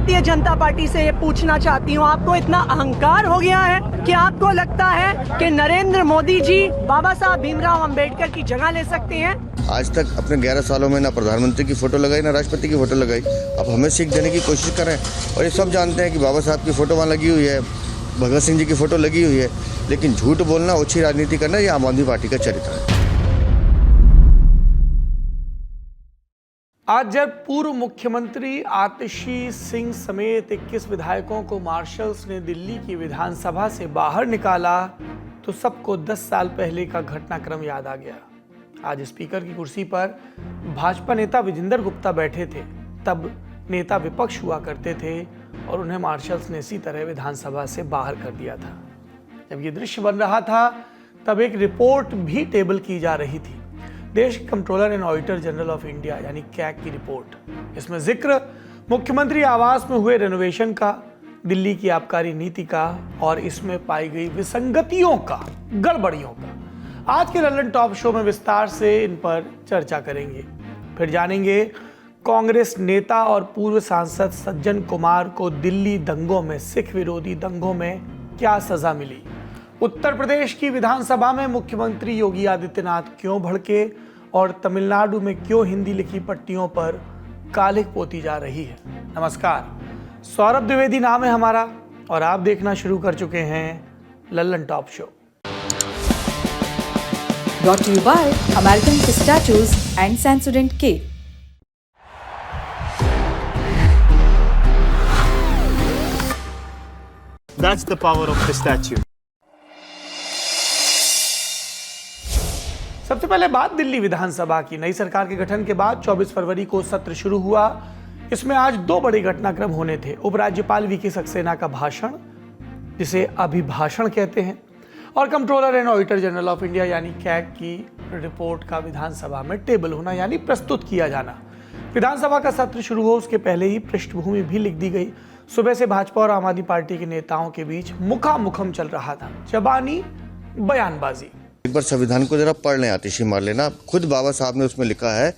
Bharatiya Janata party से ये पूछना चाहती हूँ, आपको इतना अहंकार हो गया है कि आपको लगता है कि नरेंद्र मोदी जी बाबा साहब भीमराव अंबेडकर की जगह ले सकते हैं? आज तक अपने 11 सालों में ना प्रधानमंत्री की फोटो लगाई ना राष्ट्रपति की फोटो लगाई। अब हमें सीख देने की कोशिश करें। और ये सब जानते हैं कि बाबा साहब की फोटो वहाँ लगी हुई है, भगत सिंह जी की फोटो लगी हुई है, लेकिन झूठ बोलना, ओछी राजनीति करना ये आम आदमी पार्टी का चरित्र है। आज जब पूर्व मुख्यमंत्री आतिशी सिंह समेत 21 विधायकों को मार्शल्स ने दिल्ली की विधानसभा से बाहर निकाला तो सबको 10 साल पहले का घटनाक्रम याद आ गया। आज स्पीकर की कुर्सी पर भाजपा नेता विजेंद्र गुप्ता बैठे थे, तब नेता विपक्ष हुआ करते थे और उन्हें मार्शल्स ने इसी तरह विधानसभा से बाहर कर दिया था। जब ये दृश्य बन रहा था तब एक रिपोर्ट भी टेबल की जा रही थी, देश के controller and auditor general of India यानी कैग की रिपोर्ट। इसमें जिक्र मुख्यमंत्री आवास में हुए रेनोवेशन का, दिल्ली की आबकारी नीति का और इसमें पाई गई विसंगतियों का, गड़बड़ियों का। आज के लल्लन टॉप शो में विस्तार से इन पर चर्चा करेंगे। फिर जानेंगे कांग्रेस नेता और पूर्व सांसद सज्जन कुमार को दिल्ली दंगों में, सिख विरोधी दंगों में क्या सजा मिली। उत्तर प्रदेश की विधानसभा में मुख्यमंत्री योगी आदित्यनाथ क्यों भड़के और तमिलनाडु में क्यों हिंदी लिखी पट्टियों पर कालिख पोती जा रही है। नमस्कार, सौरभ द्विवेदी नाम है हमारा और आप देखना शुरू कर चुके हैं Lallan top show. Brought to you by American Pistachios and Sensodyne K. That's the power of pistachio. सबसे पहले बात दिल्ली विधानसभा की। नई सरकार के गठन के बाद 24 फरवरी को सत्र शुरू हुआ। इसमें आज दो बड़े घटनाक्रम होने थे। उपराज्यपाल वीके सक्सेना का भाषण, जिसे अभिभाषण कहते हैं, और controller and auditor general of India यानी कैग की रिपोर्ट का विधानसभा में टेबल होना यानी प्रस्तुत किया जाना। विधानसभा का सत्र शुरू हो उसके पहले ही पृष्ठभूमि भी लिख दी गई। सुबह से भाजपा और आम आदमी पार्टी के नेताओं के बीच मुखामुखम चल रहा था, जबानी बयानबाजी। एक बार संविधान को जरा पढ़ लें, आतिशी मार लेना। खुद बाबा साहब ने उसमें लिखा है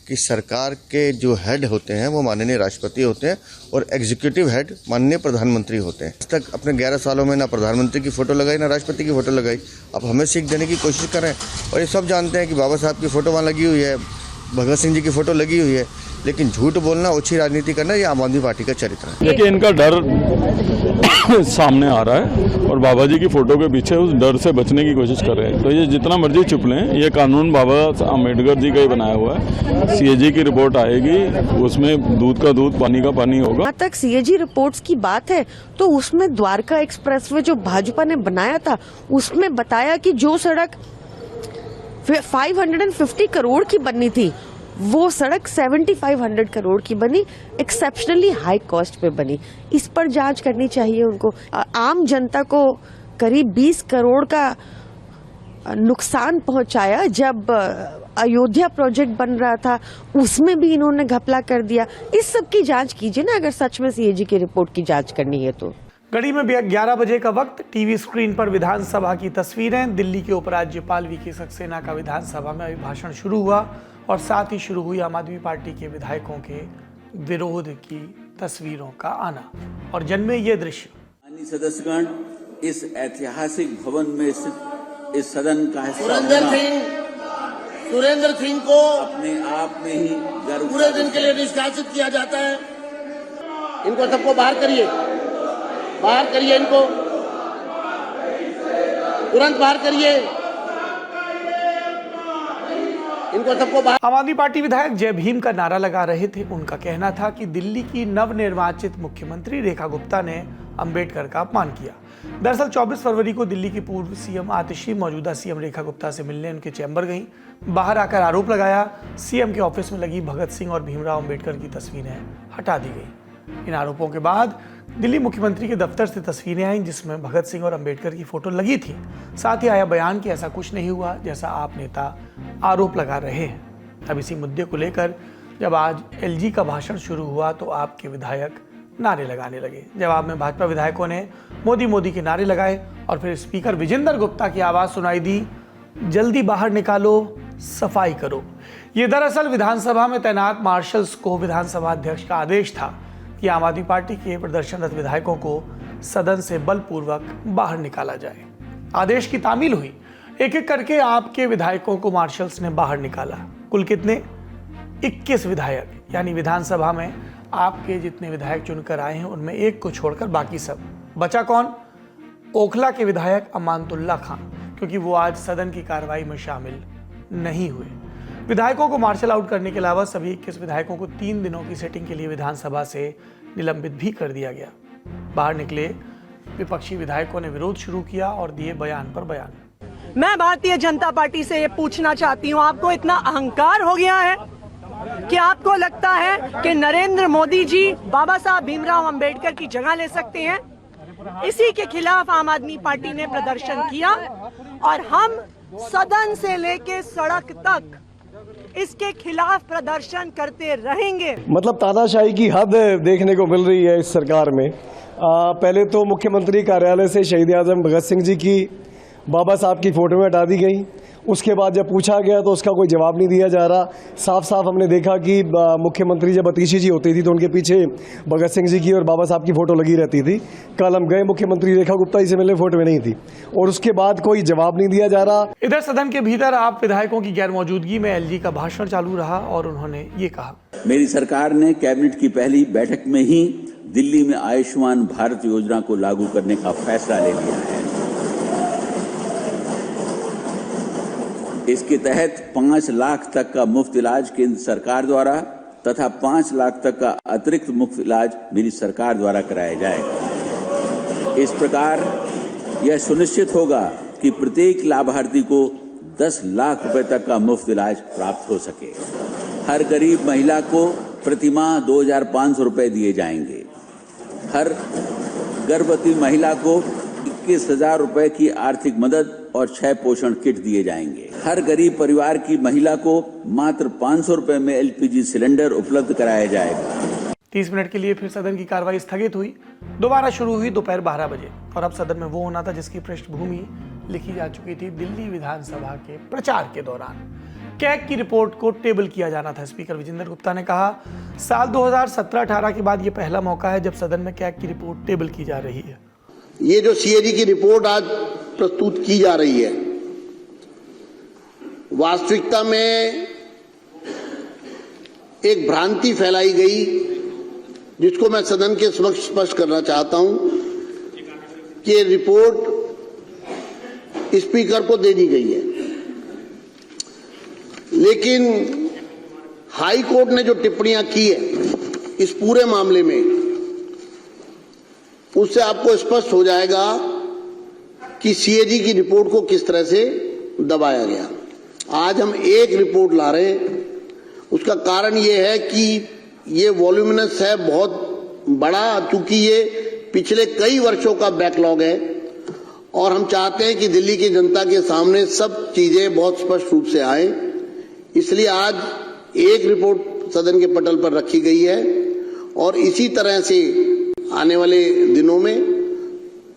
कि सरकार के जो हेड होते हैं वो माननीय राष्ट्रपति होते हैं और एग्जीक्यूटिव हेड माननीय प्रधानमंत्री होते हैं। आज तक अपने 11 सालों में ना प्रधानमंत्री की फोटो लगाई ना राष्ट्रपति की फोटो लगाई। अब हमें सीख देने की कोशिश करें। और ये सब जानते हैं कि बाबा साहब की फोटो वहाँ लगी हुई है, भगत सिंह जी की फोटो लगी हुई है, लेकिन झूठ बोलना, ओछी राजनीति करना ये आम आदमी पार्टी का चरित्र है। देखिए, इनका डर सामने आ रहा है और बाबा जी की फोटो के पीछे उस डर से बचने की कोशिश कर रहे हैं। तो ये जितना मर्जी छुप लें, ये कानून बाबा अम्बेडकर जी का ही बनाया हुआ है। सीएजी की रिपोर्ट आएगी, उसमें दूध का दूध, पानी का पानी होगा। जहाँ तक सीएजी रिपोर्ट्स की बात है तो उसमें द्वारका एक्सप्रेसवे जो भाजपा ने बनाया था, उसमें बताया कि जो सड़क 550 करोड़ की बननी थी वो सड़क 7500 करोड़ की बनी, एक्सेप्शनली हाई कॉस्ट पे बनी। इस पर जांच करनी चाहिए उनको। आम जनता को करीब 20 करोड़ का नुकसान पहुंचाया जब अयोध्या प्रोजेक्ट बन रहा था, उसमें भी इन्होंने घपला कर दिया। इस सब की जांच कीजिए ना, अगर सच में सीएजी की रिपोर्ट की जांच करनी है तो। घड़ी में 11 बजे का वक्त, टीवी स्क्रीन पर विधानसभा की तस्वीरें। दिल्ली के उपराज्यपाल वीके सक्सेना का विधानसभा में अभिभाषण शुरू हुआ और साथ ही शुरू हुई आम आदमी पार्टी के विधायकों के विरोध की तस्वीरों का आना और जन्मे ये दृश्य। सदस्यगण, इस ऐतिहासिक भवन में स्थित इस सदन का हिस्सा सुरेंद्र सिंह को अपने आप में ही गर्व, पूरे दिन के लिए निष्कासित किया जाता है। इनको सबको बाहर करिए, बाहर करिए, इनको तुरंत बाहर करिए, इनको सबको बाहर। आम आदमी पार्टी विधायक जय भीम का नारा लगा रहे थे। उनका कहना था कि दिल्ली की नवनिर्वाचित मुख्यमंत्री रेखा गुप्ता ने अंबेडकर का अपमान किया। दरअसल 24 फरवरी को दिल्ली की पूर्व सीएम आतिशी मौजूदा सीएम रेखा गुप्ता से मिलने उनके चैम्बर गईं। बाहर आकर आरोप लगाया सीएम के ऑफिस में लगी भगत सिंह और भीमराव अंबेडकर की तस्वीरें हटा दी गई। इन आरोपों के बाद दिल्ली मुख्यमंत्री के दफ्तर से तस्वीरें आईं जिसमें भगत सिंह और अंबेडकर की फोटो लगी थी। साथ ही आया बयान कि ऐसा कुछ नहीं हुआ जैसा आप नेता आरोप लगा रहे हैं। अब इसी मुद्दे को लेकर जब आज एलजी का भाषण शुरू हुआ तो आपके विधायक नारे लगाने लगे। जवाब में भाजपा विधायकों ने मोदी मोदी के नारे लगाए और फिर स्पीकर विजेंद्र गुप्ता की आवाज सुनाई दी, जल्दी बाहर निकालो, सफाई करो। ये दरअसल विधानसभा में तैनात मार्शल्स को विधानसभा अध्यक्ष का आदेश था कि आम आदमी पार्टी के प्रदर्शनरत विधायकों को सदन से बलपूर्वक बाहर निकाला जाए। आदेश की तामील हुई। एक एक करके आपके विधायकों को मार्शल्स ने बाहर निकाला। कुल कितने? 21 विधायक, यानी विधानसभा में आपके जितने विधायक चुनकर आए हैं उनमें एक को छोड़कर बाकी सब। बचा कौन? ओखला के विधायक अमानतुल्लाह खान, क्योंकि वो आज सदन की कार्रवाई में शामिल नहीं हुए। विधायकों को मार्शल आउट करने के अलावा सभी 21 विधायकों को 3 दिनों की सेटिंग के लिए विधानसभा से निलंबित भी कर दिया गया। बाहर निकले विपक्षी विधायकों ने विरोध शुरू किया और दिए बयान पर बयान। मैं भारतीय जनता पार्टी से ये पूछना चाहती हूँ, आपको इतना अहंकार हो गया है कि आपको लगता है कि नरेंद्र मोदी जी बाबा साहब भीमराव अंबेडकर की जगह ले सकते हैं? इसी के खिलाफ आम आदमी पार्टी ने प्रदर्शन किया और हम सदन से लेके सड़क तक इसके खिलाफ प्रदर्शन करते रहेंगे। मतलब तानाशाही की हद देखने को मिल रही है इस सरकार में। पहले तो मुख्यमंत्री कार्यालय से शहीद आजम भगत सिंह जी की, बाबा साहब की फोटो हटा दी गई। उसके बाद जब पूछा गया तो उसका कोई जवाब नहीं दिया जा रहा। साफ साफ हमने देखा कि मुख्यमंत्री जब अतीशी जी होती थी तो उनके पीछे भगत सिंह जी की और बाबा साहब की फोटो लगी रहती थी। कल हम गए, मुख्यमंत्री रेखा गुप्ता जी से मिलने, फोटो में नहीं थी और उसके बाद कोई जवाब नहीं दिया जा रहा। इधर सदन के भीतर आप विधायकों की गैर मौजूदगी में एलजी का भाषण चालू रहा और उन्होंने ये कहा, मेरी सरकार ने कैबिनेट की पहली बैठक में ही दिल्ली में आयुष्मान भारत योजना को लागू करने का फैसला ले लिया है। इसके तहत 5 लाख तक का मुफ्त इलाज केंद्र सरकार द्वारा तथा 5 लाख तक का अतिरिक्त मुफ्त इलाज मेरी सरकार द्वारा कराया जाएगा। इस प्रकार यह सुनिश्चित होगा कि प्रत्येक लाभार्थी को 10 लाख रुपए तक का मुफ्त इलाज प्राप्त हो सके। हर गरीब महिला को प्रतिमाह 2,500 रुपए दिए जाएंगे। हर गर्भवती महिला को 21,000 रुपए की आर्थिक मदद और 6 पोषण किट दिए जाएंगे। हर गरीब परिवार की महिला को मात्र 500 रुपए में एलपीजी सिलेंडर उपलब्ध कराया जाएगा। 30 मिनट के लिए फिर सदन की कार्रवाई स्थगित हुई। दोबारा शुरू हुई दोपहर 12 बजे और अब सदन में वो होना था जिसकी पृष्ठभूमि लिखी जा चुकी थी दिल्ली विधानसभा के प्रचार के दौरान। कैग की रिपोर्ट को टेबल किया जाना था। स्पीकर विजेंद्र गुप्ता ने कहा, साल 2017-18 के बाद ये पहला मौका है जब सदन में कैग की रिपोर्ट टेबल की जा रही है। ये जो सीएजी की रिपोर्ट आज प्रस्तुत की जा रही है, वास्तविकता में एक भ्रांति फैलाई गई जिसको मैं सदन के समक्ष स्पष्ट करना चाहता हूं कि ये रिपोर्ट स्पीकर को दे दी गई है, लेकिन हाई कोर्ट ने जो टिप्पणियां की है इस पूरे मामले में, उससे आपको स्पष्ट हो जाएगा कि सीएजी की रिपोर्ट को किस तरह से दबाया गया। आज हम एक रिपोर्ट ला रहे हैं, उसका कारण ये है कि ये वॉल्यूमिनस है, बहुत बड़ा, चूंकि ये पिछले कई वर्षों का बैकलॉग है और हम चाहते हैं कि दिल्ली की जनता के सामने सब चीजें बहुत स्पष्ट रूप से आए। इसलिए आज एक रिपोर्ट सदन के पटल पर रखी गई है और इसी तरह से आने वाले दिनों में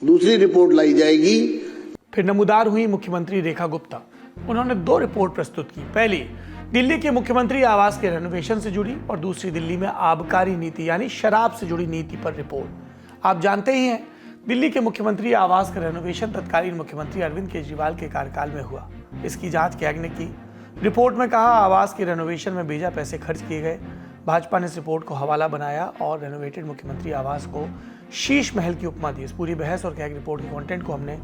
दूसरी रिपोर्ट लाई जाएगी। फिर नमूदार हुई मुख्यमंत्री रेखा गुप्ता। उन्होंने 2 रिपोर्ट प्रस्तुत की। पहली दिल्ली के मुख्यमंत्री आवास के रेनोवेशन से जुड़ी और दूसरी दिल्ली में आबकारी नीति यानी शराब से जुड़ी नीति पर रिपोर्ट। आप जानते ही हैं, दिल्ली के मुख्यमंत्री आवास का रेनोवेशन तत्कालीन मुख्यमंत्री अरविंद केजरीवाल के कार्यकाल में हुआ। इसकी जांच कैग ने की। रिपोर्ट में कहा, आवास के रेनोवेशन में बेजा पैसे खर्च किए गए। भाजपा ने इस रिपोर्ट को हवाला बनाया और रेनोवेटेड मुख्यमंत्री आवास को शीश महल की उपमा दी। इस पूरी बहस और कैग रिपोर्ट के कंटेंट को हमने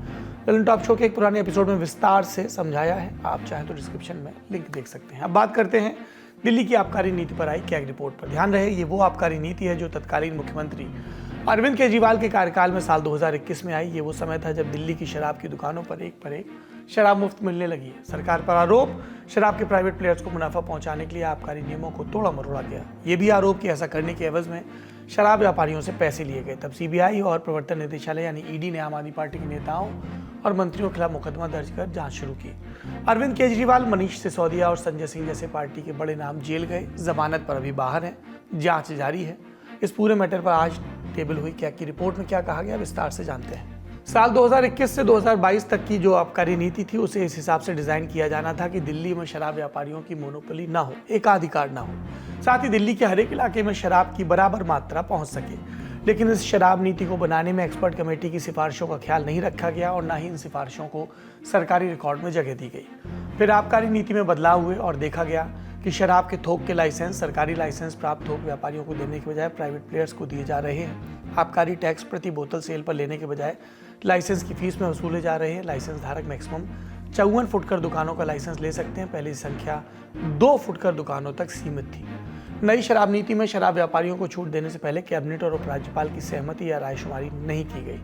ललन टॉप शो के एक पुराने एपिसोड में विस्तार से समझाया है। आप चाहें तो डिस्क्रिप्शन में लिंक देख सकते हैं। अब बात करते हैं दिल्ली की आबकारी नीति पर आई कैग रिपोर्ट पर। ध्यान रहे, ये वो आबकारी नीति है जो तत्कालीन मुख्यमंत्री अरविंद केजरीवाल के कार्यकाल में साल 2021 में आई। ये वो समय था जब दिल्ली की शराब की दुकानों पर एक पर एक शराब मुफ्त मिलने लगी है। सरकार पर आरोप, शराब के प्राइवेट प्लेयर्स को मुनाफा पहुंचाने के लिए आबकारी नियमों को तोड़ा मरोड़ा गया। ये भी आरोप कि ऐसा करने के एवज में शराब व्यापारियों से पैसे लिए गए। तब सीबीआई और प्रवर्तन निदेशालय यानी ईडी ने आम आदमी पार्टी के नेताओं और मंत्रियों के खिलाफ मुकदमा दर्ज कर जांच शुरू की। अरविंद केजरीवाल, मनीष सिसोदिया और संजय सिंह जैसे पार्टी के बड़े नाम जेल गए, जमानत पर अभी बाहर हैं, जांच जारी है। इस पूरे मैटर पर आज टेबल हुई कैग की रिपोर्ट में क्या कहा गया, विस्तार से जानते हैं। साल 2021 से 2022 तक की जो आबकारी नीति थी उसे इस हिसाब से डिजाइन किया जाना था कि दिल्ली में शराब व्यापारियों की मोनोपोली ना हो, एकाधिकार ना हो, साथ ही दिल्ली के हर एक इलाके में शराब की बराबर मात्रा पहुंच सके। लेकिन इस शराब नीति को बनाने में एक्सपर्ट कमेटी की सिफारिशों का ख्याल नहीं रखा गया और ना ही इन सिफारिशों को सरकारी रिकॉर्ड में जगह दी गई। फिर आबकारी नीति में बदलाव हुए और देखा गया कि शराब के थोक के लाइसेंस सरकारी लाइसेंस प्राप्त थोक व्यापारियों को देने के बजाय प्राइवेट प्लेयर्स को दिए जा रहे हैं। आबकारी टैक्स प्रति बोतल सेल पर लेने के बजाय लाइसेंस की फीस में वसूले जा रहे हैं। लाइसेंस धारक मैक्सिमम 54 फुटकर दुकानों का लाइसेंस ले सकते हैं, पहले संख्या 2 फुटकर दुकानों तक सीमित थी। नई शराब नीति में शराब व्यापारियों को छूट देने से पहले कैबिनेट और उपराज्यपाल की सहमति या रायशुमारी नहीं की गई।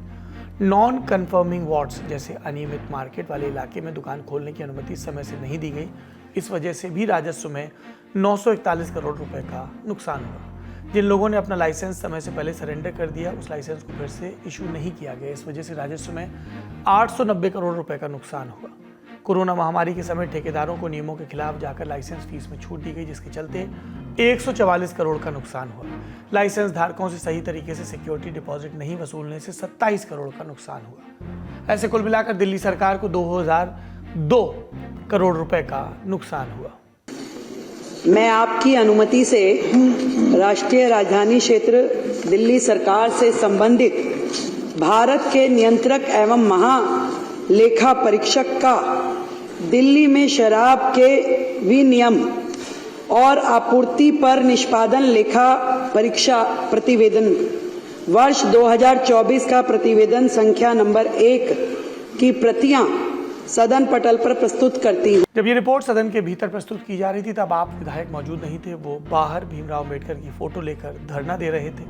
नॉन कन्फर्मिंग वार्ड्स जैसे अनियमित मार्केट वाले इलाके में दुकान खोलने की अनुमति समय से नहीं दी गई। इस वजह से भी राजस्व में 941 करोड़ रुपए का नुकसान हुआ। जिन लोगों ने अपना लाइसेंस समय से पहले सरेंडर कर दिया, उस लाइसेंस को फिर से इशू नहीं किया गया। इस वजह से राजस्व में 890 करोड़ रुपए का नुकसान हुआ। कोरोना महामारी के समय ठेकेदारों को नियमों के खिलाफ जाकर लाइसेंस फीस में छूट दी गई, जिसके चलते 144 करोड़ का नुकसान हुआ। लाइसेंस धारकों से सही तरीके से सिक्योरिटी डिपॉजिट नहीं वसूलने से 27 करोड़ का नुकसान हुआ। ऐसे कुल मिलाकर दिल्ली सरकार को 2002 करोड़ रुपए का नुकसान हुआ। मैं आपकी अनुमति से राष्ट्रीय राजधानी क्षेत्र दिल्ली सरकार से संबंधित भारत के नियंत्रक एवं महालेखा परीक्षक का दिल्ली में शराब के विनियम और आपूर्ति पर निष्पादन लेखा परीक्षा प्रतिवेदन वर्ष 2024 का प्रतिवेदन संख्या नंबर 1 की प्रतियां सदन पटल पर प्रस्तुत करती हूँ। जब ये रिपोर्ट सदन के भीतर प्रस्तुत की जा रही थी तब आप विधायक मौजूद नहीं थे। वो बाहर भीमराव अम्बेडकर की फोटो लेकर धरना दे रहे थे।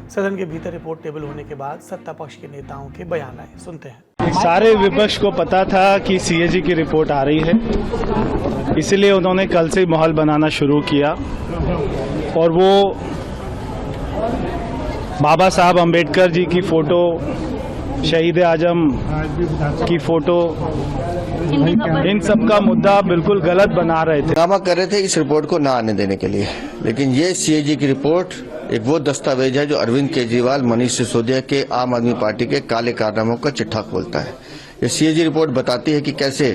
सदन के भीतर रिपोर्ट टेबल होने के बाद सत्ता पक्ष के नेताओं के बयान आए, सुनते हैं। सारे विपक्ष को पता था कि सीएजी की रिपोर्ट आ रही है, इसलिए उन्होंने कल से माहौल बनाना शुरू किया और वो बाबा साहब अम्बेडकर जी की फोटो, शहीद आजम की फोटो, इन सब का मुद्दा बिल्कुल गलत बना रहे थे। ड्रामा कर रहे थे इस रिपोर्ट को ना आने देने के लिए, लेकिन ये सीएजी की रिपोर्ट एक वो दस्तावेज है जो अरविंद केजरीवाल, मनीष सिसोदिया के आम आदमी पार्टी के काले कारनामों का चिट्ठा खोलता है। ये सीएजी रिपोर्ट बताती है कि कैसे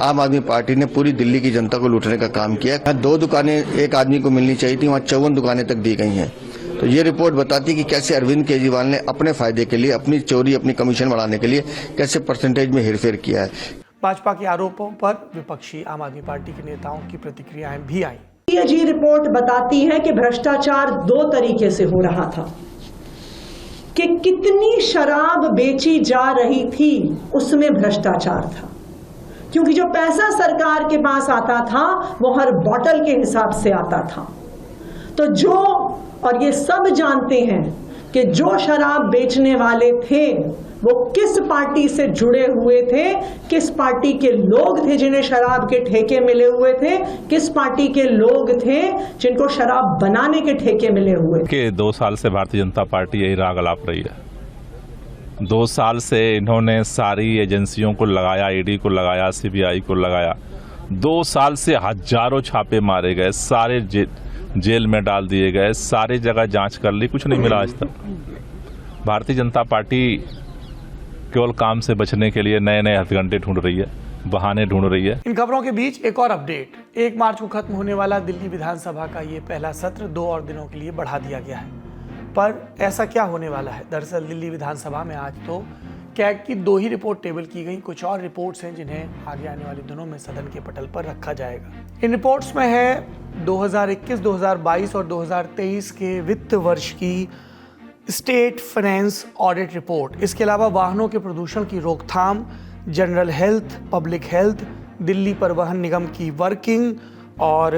आम आदमी पार्टी ने पूरी दिल्ली की जनता को लूटने का काम किया। 2 दुकानें एक आदमी को मिलनी चाहिए थी, वहाँ 54 दुकानें तक दी गई हैं। तो ये रिपोर्ट बताती है कि कैसे अरविंद केजरीवाल ने अपने फायदे के लिए, अपनी चोरी, अपनी कमीशन बढ़ाने के लिए कैसे परसेंटेज में हेरफेर किया है। भाजपा के आरोपों पर विपक्षी आम आदमी पार्टी के नेताओं की प्रतिक्रियाएं भी आई। सीएजी रिपोर्ट बताती है कि भ्रष्टाचार 2 तरीके से हो रहा था, कि कितनी शराब बेची जा रही थी उसमें भ्रष्टाचार था, क्योंकि जो पैसा सरकार के पास आता था वो हर बोतल के हिसाब से आता था। तो जो, और ये सब जानते हैं कि जो शराब बेचने वाले थे वो किस पार्टी से जुड़े हुए थे, किस पार्टी के लोग थे जिन्हें शराब के ठेके मिले हुए थे, किस पार्टी के लोग थे जिनको शराब बनाने के ठेके मिले हुए थे। 2 साल से भारतीय जनता पार्टी यही राग अलाप रही है। 2 साल से इन्होंने सारी एजेंसियों को लगाया, ईडी को लगाया, सीबीआई को लगाया। 2 साल से हजारों छापे मारे गए, सारे जेल में डाल दिए गए, सारी जगह जांच कर ली, कुछ नहीं मिला आज तक। भारतीय जनता पार्टी केवल काम से बचने के लिए नए नए हथकंडे ढूंढ रही है, बहाने ढूंढ रही है। इन खबरों के बीच एक और अपडेट। 1 मार्च को खत्म होने वाला दिल्ली विधानसभा का ये पहला सत्र 2 और दिनों के लिए बढ़ा दिया गया है। पर ऐसा क्या होने वाला है? दरअसल दिल्ली विधानसभा में आज तो कैग की 2 ही रिपोर्ट टेबल की गई। कुछ और रिपोर्ट्स हैं जिन्हें आगे आने वाले दिनों में सदन के पटल पर रखा जाएगा। इन रिपोर्ट्स में है 2021, 2022 और 2023 के वित्त वर्ष की स्टेट फाइनेंस ऑडिट रिपोर्ट। इसके अलावा वाहनों के प्रदूषण की रोकथाम, general health, public health, Delhi परिवहन निगम की वर्किंग और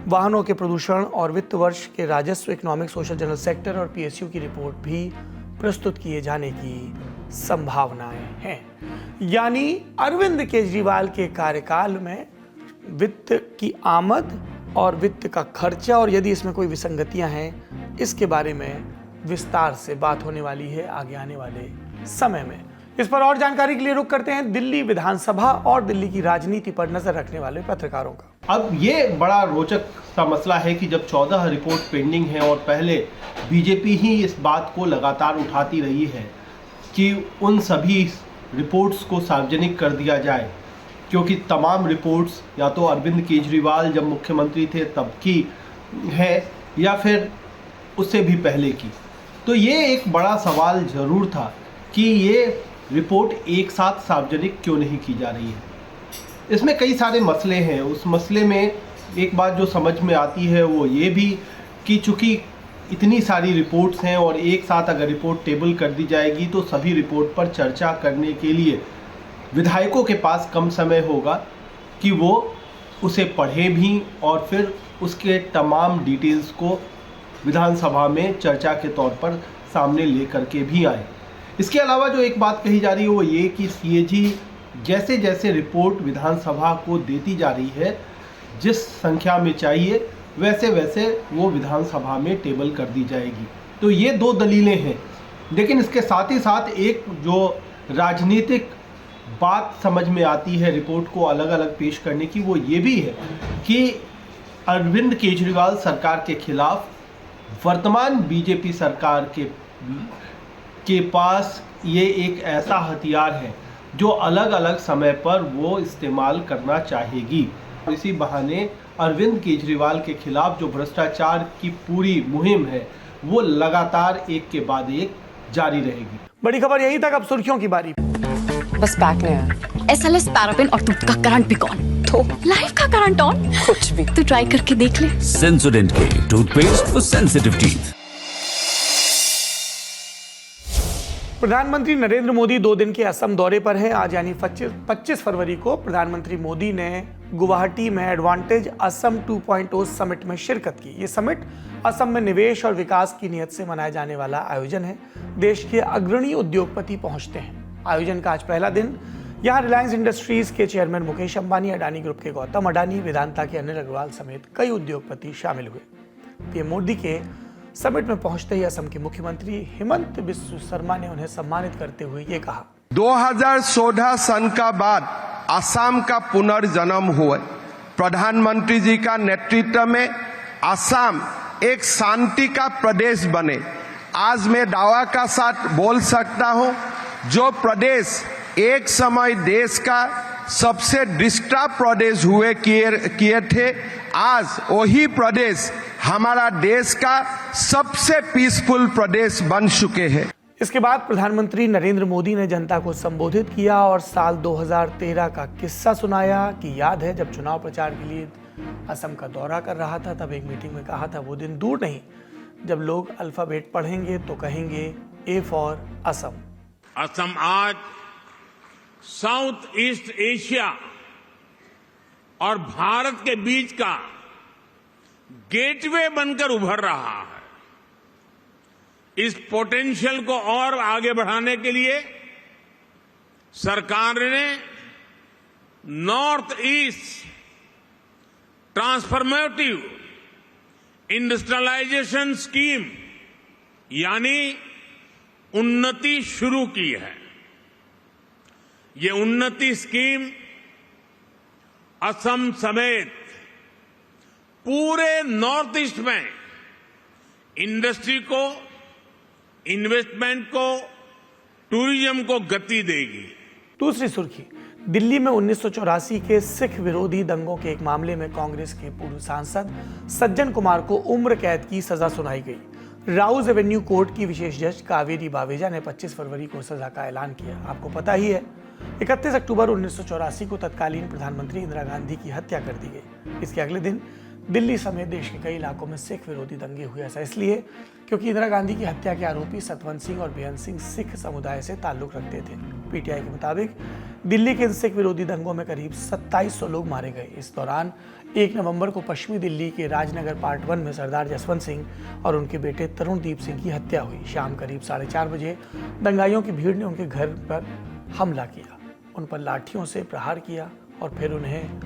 वाहनों के प्रदूषण और वित्त वर्ष के राजस्व, इकोनॉमिक, सोशल, जनरल सेक्टर और पीएसयू की रिपोर्ट भी प्रस्तुत किए जाने की संभावनाएं हैं। यानी अरविंद केजरीवाल के कार्यकाल में वित्त की आमद और वित्त का खर्चा, और यदि इसमें कोई विसंगतियां हैं, इसके बारे में विस्तार से बात होने वाली है आगे आने वाले समय में। इस पर और जानकारी के लिए रुख करते हैं दिल्ली विधानसभा और दिल्ली की राजनीति पर नजर रखने वाले पत्रकारों का। अब ये बड़ा रोचक सा मसला है कि जब 14 रिपोर्ट पेंडिंग है और पहले बीजेपी ही इस बात को लगातार उठाती रही है, कि उन सभी रिपोर्ट्स को सार्वजनिक कर दिया जाए, क्योंकि तमाम रिपोर्ट्स या तो अरविंद केजरीवाल जब मुख्यमंत्री थे तब की है या फिर उससे भी पहले की। तो ये एक बड़ा सवाल ज़रूर था कि ये रिपोर्ट एक साथ सार्वजनिक क्यों नहीं की जा रही है। इसमें कई सारे मसले हैं। उस मसले में एक बात जो समझ में आती है वो ये भी कि चूँकि इतनी सारी रिपोर्ट्स हैं और एक साथ अगर रिपोर्ट टेबल कर दी जाएगी तो सभी रिपोर्ट पर चर्चा करने के लिए विधायकों के पास कम समय होगा कि वो उसे पढ़ें भी और फिर उसके तमाम डिटेल्स को विधानसभा में चर्चा के तौर पर सामने लेकर के भी आए। इसके अलावा जो एक बात कही जा रही है वो ये कि सीएजी जैसे जैसे रिपोर्ट विधानसभा को देती जा रही है, जिस संख्या में चाहिए वैसे वैसे वो विधानसभा में टेबल कर दी जाएगी। तो ये दो दलीलें हैं। लेकिन इसके साथ ही साथ एक जो राजनीतिक बात समझ में आती है रिपोर्ट को अलग अलग पेश करने की, वो ये भी है कि अरविंद केजरीवाल सरकार के खिलाफ वर्तमान बीजेपी सरकार के पास ये एक ऐसा हथियार है जो अलग अलग समय पर वो इस्तेमाल करना चाहेगी। इसी बहाने अरविंद केजरीवाल के खिलाफ जो भ्रष्टाचार की पूरी मुहिम है वो लगातार एक के बाद एक जारी रहेगी। बड़ी खबर यही तक, अब सुर्खियों की बारी। बस पैक नहीं SLS पैराफिन और दूध का करंट भी कौन तो लाइफ का करंट ऑन कुछ भी तो ट्राई करके देख ले। सेंसोडेंट के टूथपेस्ट फॉर सेंसिटिव टीथ। प्रधानमंत्री नरेंद्र मोदी 2 दिन के असम दौरे पर हैं। आज यानी 25 फरवरी को प्रधानमंत्री मोदी ने गुवाहाटी में एडवांटेज असम 2.0 समिट में शिरकत की। ये समिट असम में निवेश और विकास की नीयत से मनाया जाने वाला आयोजन है। देश के अग्रणी उद्योगपति पहुंचते हैं। आयोजन का आज पहला दिन। यहाँ रिलायंस इंडस्ट्रीज के चेयरमैन मुकेश अंबानी, अडानी ग्रुप के गौतम अडानी, वेदांता के अनिल अग्रवाल समेत कई उद्योगपति शामिल हुए। पीएम मोदी के समिट में पहुंचते ही असम के मुख्यमंत्री हिमंत बिस्व शर्मा ने उन्हें सम्मानित करते हुए ये कहा, 2016 सन का बाद असम का पुनर्जन्म हुआ। प्रधानमंत्री जी का नेतृत्व में असम एक शांति का प्रदेश बने। आज मैं दावा का साथ बोल सकता हूं, जो प्रदेश एक समय देश का सबसे डिस्टर्ब प्रदेश हुए किए थे, आज वही प्रदेश हमारा देश का सबसे पीसफुल प्रदेश बन चुके हैं। इसके बाद प्रधानमंत्री नरेंद्र मोदी ने जनता को संबोधित किया और साल 2013 का किस्सा सुनाया कि याद है जब चुनाव प्रचार के लिए असम का दौरा कर रहा था, तब एक मीटिंग में कहा था वो दिन दूर नहीं जब लोग अल्फाबेट पढ़ेंगे तो कहेंगे ए फॉर असम। असम आज साउथ ईस्ट एशिया और भारत के बीच का गेटवे बनकर उभर रहा है। इस पोटेंशियल को और आगे बढ़ाने के लिए सरकार ने North East transformative industrialisation scheme यानी उन्नति शुरू की है। ये उन्नति स्कीम असम समेत पूरे नॉर्थ ईस्ट में इंडस्ट्री को, इन्वेस्टमेंट को, टूरिज्म को गति देगी। दूसरी सुर्खी, दिल्ली में 1984 के सिख विरोधी दंगों के एक मामले में कांग्रेस के पूर्व सांसद सज्जन कुमार को उम्र कैद की सजा सुनाई गई। राउज एवेन्यू कोर्ट की विशेष जज कावेरी बावेजा ने 25 फरवरी को सजा का ऐलान किया। आपको पता ही है 31 अक्टूबर 1984 को तत्कालीन प्रधानमंत्री इंदिरा गांधी की हत्या कर दी गई। इसके अगले दिन दिल्ली समेत देश के कई इलाकों में सिख विरोधी दंगे हुए। ऐसा इसलिए क्योंकि इंदिरा गांधी की हत्या के आरोपी सतवंत सिंह और बेअंत सिंह सिख समुदाय से ताल्लुक रखते थे। पीटीआई के मुताबिक दिल्ली के इन सिख विरोधी दंगों में करीब 2700 लोग मारे गए। इस दौरान 1 नवंबर को पश्चिमी दिल्ली के राजनगर पार्ट 1 में सरदार जसवंत सिंह और उनके बेटे तरुणदीप सिंह की हत्या हुई। शाम करीब 4:30 बजे दंगाइयों की भीड़ ने उनके घर पर हमला किया, उन पर लाठियों से प्रहार किया और फिर उन्हें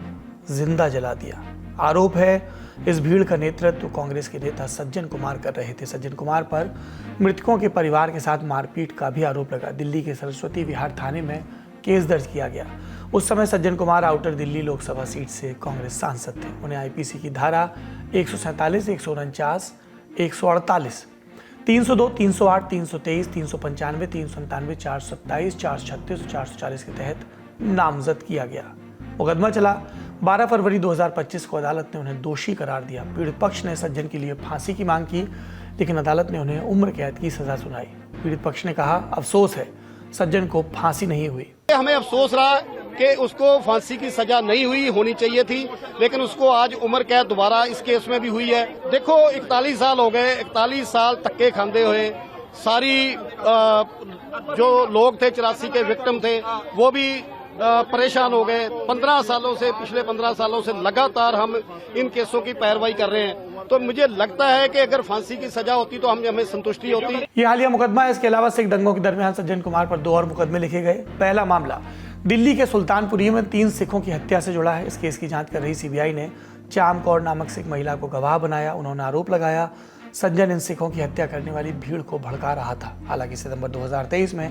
जिंदा जला दिया। आरोप है इस भीड़ का नेतृत्व कांग्रेस के नेता सज्जन कुमार कर रहे थे। सज्जन कुमार पर मृतकों के परिवार के साथ मारपीट का भी आरोप लगा। दिल्ली के सरस्वती विहार थाने में केस दर्ज किया गया। उस समय सज्जन कुमार आउटर दिल्ली लोकसभा सीट से कांग्रेस सांसद थे। उन्हें आईपीसी की धारा 147, 149, 148, 302, 308, 323, 395, 397, 427, 436 और 440 के तहत नामजद किया गया। मुकदमा चला। 12 फरवरी 2025 को अदालत ने उन्हें दोषी करार दिया। पीड़ित पक्ष ने सज्जन के लिए फांसी की मांग की, लेकिन अदालत ने उन्हें उम्र कैद की सजा सुनाई। पीड़ित पक्ष ने कहा, अफसोस है सज्जन को फांसी नहीं हुई। हमें अफसोस रहा कि उसको फांसी की सजा नहीं हुई, होनी चाहिए थी, लेकिन उसको आज उम्र कैद दोबारा इस केस में भी हुई है। देखो 41 साल हो गए, 41 साल धक्के खाते हुए सारी जो लोग थे 84 के विक्टिम थे वो भी परेशान हो गए। 15 सालों से, पिछले 15 सालों से लगातार हम इन केसों की पैरवाई कर रहे हैं। तो मुझे लगता है कि अगर फांसी की सजा होती तो हमें संतुष्टि होती। ये हालिया मुकदमा है। इसके अलावा सिख दंगों के दरमियान सज्जन कुमार पर 2 और मुकदमे लिखे गए। पहला मामला दिल्ली के सुल्तानपुरी में 3 सिखों की हत्या से जुड़ा है। इस केस की जांच कर रही सीबीआई ने चाम कौर नामक सिख महिला को गवाह बनाया। उन्होंने आरोप लगाया सज्जन इन सिखों की हत्या करने वाली भीड़ को भड़का रहा था। हालांकि सितंबर 2023 में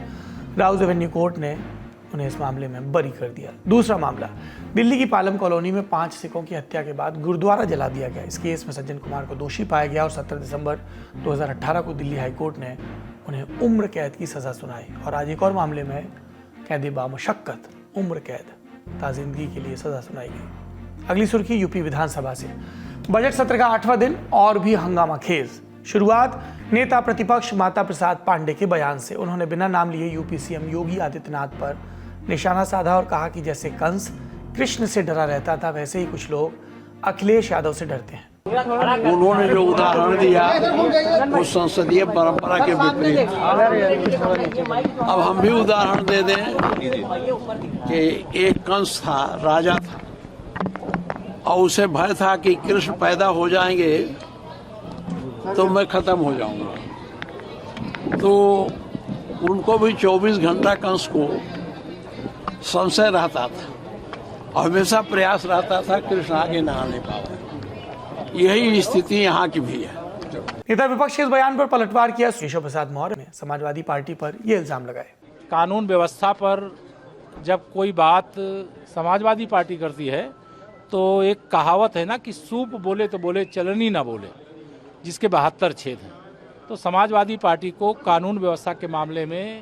राउज एवेन्यू कोर्ट ने उन्हें इस मामले में बरी कर दिया। दूसरा मामला दिल्ली की पालम कॉलोनी में 5 सिखों की हत्या के बाद गुरुद्वारा जला दिया गया। इस केस में सज्जन कुमार को दोषी पाया गया और 17 दिसंबर 2018 को दिल्ली हाईकोर्ट ने उन्हें उम्र कैद की सजा सुनाई। और आज एक और मामले में कैदी बामुशक्कत उम्र कैद ताजिंदगी के लिए सजा सुनाई गई। अगली सुर्खी यूपी विधानसभा से। बजट सत्र का 8वां दिन और भी हंगामा खेज। शुरुआत नेता प्रतिपक्ष माता प्रसाद पांडे के बयान से। उन्होंने बिना नाम लिए यूपी सीएम योगी आदित्यनाथ पर निशाना साधा और कहा कि जैसे कंस कृष्ण से डरा रहता था, वैसे ही कुछ लोग अखिलेश यादव से डरते हैं। उन्होंने जो उदाहरण दिया वो संसदीय परंपरा के विपरीत। अब हम भी उदाहरण दे दें कि एक कंस था, राजा था, और उसे भय था कि कृष्ण पैदा हो जाएंगे तो मैं खत्म हो जाऊंगा। तो उनको भी 24 घंटा कंस को संशय रहता था और हमेशा प्रयास रहता था कृष्ण आगे ना आने पाए। यही स्थिति यहाँ की भी है। नेता विपक्ष के इस बयान पर पलटवार किया। केशव प्रसाद मौर्य ने समाजवादी पार्टी पर यह इल्जाम लगाए। कानून व्यवस्था पर जब कोई बात समाजवादी पार्टी करती है तो एक कहावत है ना कि सूप बोले तो बोले चलनी ना बोले, जिसके 72 छेद हैं। तो समाजवादी पार्टी को कानून व्यवस्था के मामले में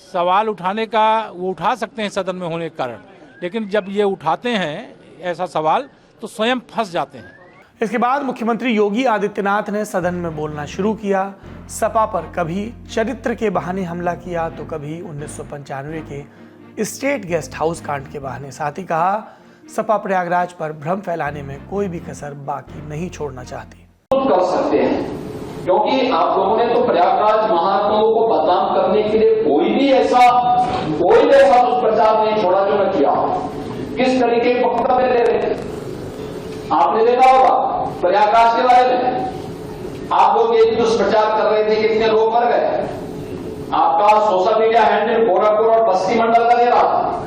सवाल उठाने का वो उठा सकते हैं सदन में होने के कारण, लेकिन जब ये उठाते हैं ऐसा सवाल तो स्वयं फंस जाते हैं। इसके बाद मुख्यमंत्री योगी आदित्यनाथ ने सदन में बोलना शुरू किया। सपा पर कभी चरित्र के बहाने हमला किया तो कभी 1995 के स्टेट गेस्ट हाउस कांड के बहाने। साथ ही कहा सपा प्रयागराज पर भ्रम फैलाने में कोई भी कसर बाकी नहीं छोड़ना चाहती। कर सकते हैं क्योंकि आप लोगों ने तो प्रयागराज महाकुंभ को बदनाम करने के लिए कोई भी ऐसा दुष्प्रचार नहीं छोड़ा जो न किया। किस तरीके के वक्तव्य दे रहे थे आपने देखा होगा प्रयागराज के बारे में। आप लोग ये दुष्प्रचार कर रहे थे, कितने लोग मर गए। आपका सोशल मीडिया हैंडल गोरखपुर और बस्ती मंडल का दे रहा था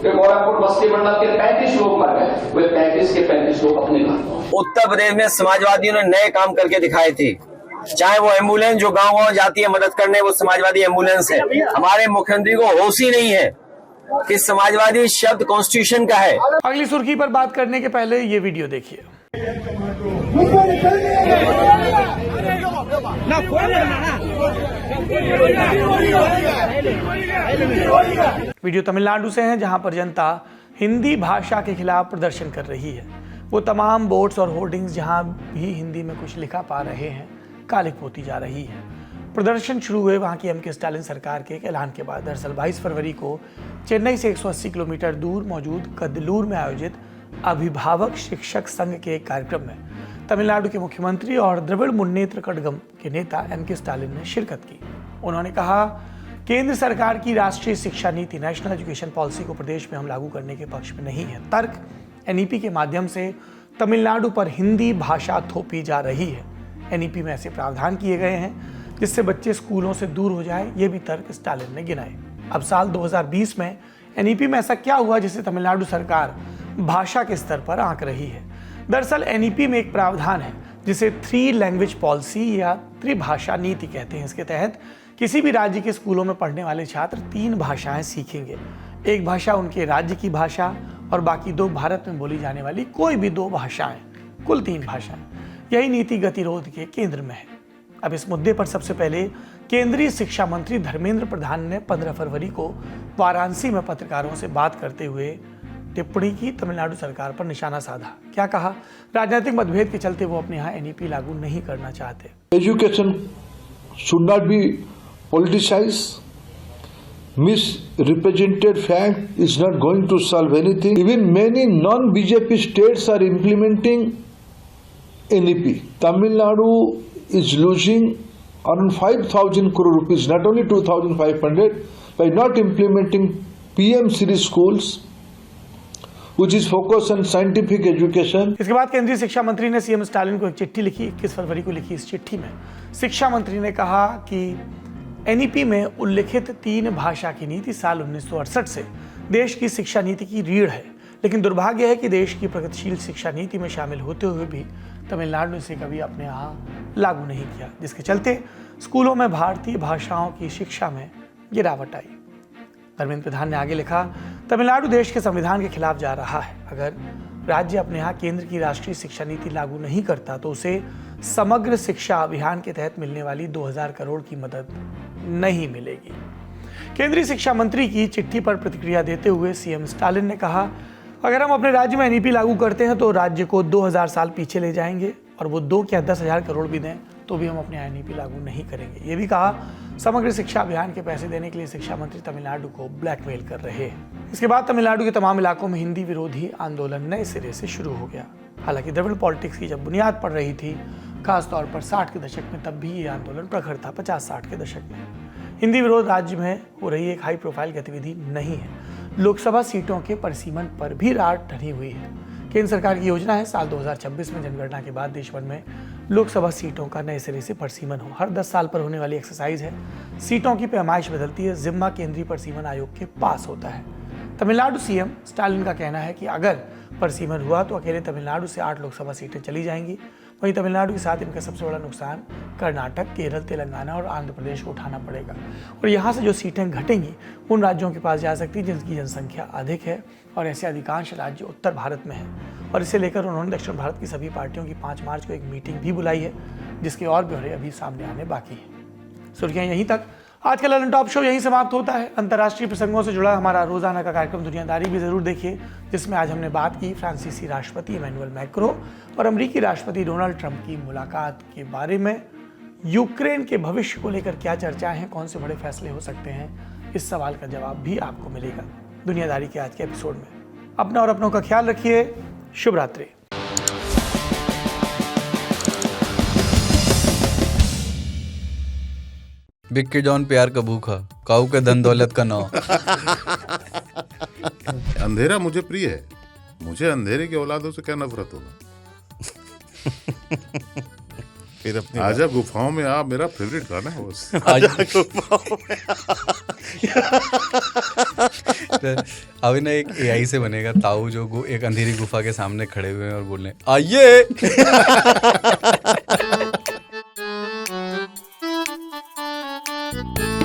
कि गोरखपुर बस्ती मंडल के 35 लोग मर गए। वे 35 के 35 लोग अपने घर। उत्तर प्रदेश में समाजवादियों ने नए काम करके दिखाए थे, चाहे वो एम्बुलेंस जो गांव-गांव जाती है मदद करने, वो समाजवादी एम्बुलेंस है। हमारे मुख्यमंत्री को होश ही नहीं है कि समाजवादी शब्द कॉन्स्टिट्यूशन का है। अगली सुर्खी पर बात करने के पहले ये वीडियो देखिए। वीडियो तमिलनाडु से है, जहां पर जनता हिंदी भाषा के खिलाफ प्रदर्शन कर रही है। वो तमाम बोर्ड्स और होर्डिंग्स जहां भी हिंदी में कुछ लिखा पा रहे हैं कालिक पोती जा रही है। प्रदर्शन शुरू हुए वहां की एम.के. स्टालिन सरकार के एक ऐलान के बाद। दरअसल 22 फरवरी को चेन्नई से 180 किलोमीटर दूर मौजूद कदलूर में आयोजित अभिभावक शिक्षक संघ के एक कार्यक्रम में तमिलनाडु के मुख्यमंत्री और द्रविड़ मुन्नेत्र कड़गम के नेता एम.के. स्टालिन ने शिरकत की। उन्होंने कहा केंद्र सरकार की राष्ट्रीय शिक्षा नीति नेशनल एजुकेशन पॉलिसी को प्रदेश में हम लागू करने के पक्ष में नहीं है। तर्क एनईपी के माध्यम से तमिलनाडु पर हिंदी भाषा थोपी जा रही है। एनईपी में ऐसे प्रावधान किए गए हैं जिससे बच्चे स्कूलों से दूर हो जाए, ये भी तर्क स्टालिन ने गिनाए। अब साल 2020 में एनईपी में ऐसा क्या हुआ जिसे तमिलनाडु सरकार भाषा के स्तर पर आंक रही है। दरअसल एनईपी में एक प्रावधान है जिसे 3 लैंग्वेज पॉलिसी या त्रिभाषा नीति कहते हैं। इसके तहत किसी भी राज्य के स्कूलों में पढ़ने वाले छात्र 3 भाषाएं सीखेंगे। एक भाषा उनके राज्य की भाषा और बाकी 2 भारत में बोली जाने वाली कोई भी 2 भाषाएं, कुल 3 भाषाएं। यही नीति गतिरोध के केंद्र में है। अब इस मुद्दे पर सबसे पहले केंद्रीय शिक्षा मंत्री धर्मेंद्र प्रधान ने 15 फरवरी को वाराणसी में पत्रकारों से बात करते हुए टिप्पणी की, तमिलनाडु सरकार पर निशाना साधा। क्या कहा? राजनीतिक मतभेद के चलते वो अपने यहाँ एनईपी लागू नहीं करना चाहते। Education should not be politicized. Misrepresented fact is not going to solve anything. Even many non-BJP states are implementing NEP. Tamil Nadu is losing around 5,000 crore rupees, not only 2,500, by not implementing PM series schools, which is focused on scientific education. इसके बाद केंद्रीय शिक्षा मंत्री ने CM Stalin को एक चिट्ठी लिखी। 21 फरवरी को लिखी इस चिट्ठी में शिक्षा मंत्री ने कहा कि एनईपी में उल्लिखित 3 भाषा की नीति साल 1968 से देश की शिक्षा नीति की रीढ़ है, लेकिन दुर्भाग्य है कि देश की प्रगतिशील शिक्षा नीति में शामिल होते हुए भी तमिलनाडु ने इसे कभी अपने यहाँ लागू नहीं किया, जिसके चलते स्कूलों में भारतीय भाषाओं की शिक्षा में गिरावट आई। धर्मेंद्र प्रधान ने आगे लिखा, तमिलनाडु देश के संविधान के खिलाफ जा रहा है। अगर राज्य अपने यहाँ केंद्र की राष्ट्रीय शिक्षा नीति लागू नहीं करता तो उसे समग्र शिक्षा अभियान के तहत मिलने वाली 2000 करोड़ की मदद नहीं मिलेगी। केंद्रीय शिक्षा मंत्री की चिट्ठी पर प्रतिक्रिया देते हुए सीएम स्टालिन ने कहा, अगर हम अपने राज्य में एनईपी लागू करते हैं तो राज्य को 2000 साल पीछे ले जाएंगे और वो 2 या 10,000 करोड़ भी दें तो भी हम अपने एनईपी लागू नहीं करेंगे। ये भी कहा, समग्र शिक्षा अभियान के पैसे देने के लिए शिक्षा मंत्री तमिलनाडु को ब्लैकमेल कर रहे हैं। इसके बाद तमिलनाडु के तमाम इलाकों में हिंदी विरोधी आंदोलन नए सिरे से शुरू हो गया। हालांकि द्रविड़ पॉलिटिक्स की जब बुनियाद पड़ रही थी, खासतौर पर 60 के दशक में, तब भी ये आंदोलन प्रखर था। 50-60 के दशक में हिंदी विरोध राज्य में हो रही एक हाई प्रोफाइल गतिविधि नहीं है। लोकसभा सीटों के परिसीमन पर भी रात ढली हुई है। केंद्र सरकार की योजना है साल 2026 में जनगणना के बाद देश भर में लोकसभा सीटों का नए सिरे से परिसीमन हो। हर 10 साल पर होने वाली एक्सरसाइज है। सीटों की पैमाइश बदलती है, जिम्मा केंद्रीय परिसीमन आयोग के पास होता है। तमिलनाडु सीएम स्टालिन का कहना है कि अगर परिसीमन हुआ तो अकेले तमिलनाडु से 8 लोकसभा सीटें चली जाएंगी। वहीं तमिलनाडु के साथ इनका सबसे बड़ा नुकसान कर्नाटक, केरल, तेलंगाना और आंध्र प्रदेश को उठाना पड़ेगा और यहाँ से जो सीटें घटेंगी उन राज्यों के पास जा सकती है जिनकी जनसंख्या अधिक है और ऐसे अधिकांश राज्य उत्तर भारत में हैं। और इसे लेकर उन्होंने दक्षिण भारत की सभी पार्टियों की 5 मार्च को एक मीटिंग भी बुलाई है, जिसके और ब्यौरे अभी सामने आने बाकी है। सुर्खियाँ यहीं तक। आज का ललन टॉप शो यहीं समाप्त होता है। अंतर्राष्ट्रीय प्रसंगों से जुड़ा हमारा रोजाना का कार्यक्रम दुनियादारी भी जरूर देखिए, जिसमें आज हमने बात की फ्रांसीसी राष्ट्रपति इमैनुअल मैक्रो और अमेरिकी राष्ट्रपति डोनाल्ड ट्रंप की मुलाकात के बारे में। यूक्रेन के भविष्य को लेकर क्या चर्चा है, कौन से बड़े फैसले हो सकते हैं, इस सवाल का जवाब भी आपको मिलेगा दुनियादारी के आज के एपिसोड में। अपना और अपनों का ख्याल रखिए। शुभ रात्रि। बिक्की जॉन प्यार का भूखा, काऊ के धन दौलत का नाव। अंधेरा मुझे प्रिय है, मुझे अंधेरे की औलादों से क्या नफरत होगा। फिर अपनी आजा गुफाओं में आ मेरा फेवरेट गाना है बस। आजा गुफाओं में अभी ना एक एआई से बनेगा ताऊ जो एक अंधेरी गुफा के सामने खड़े हुए हैं और बोल रहे हैं आइए। Thank you.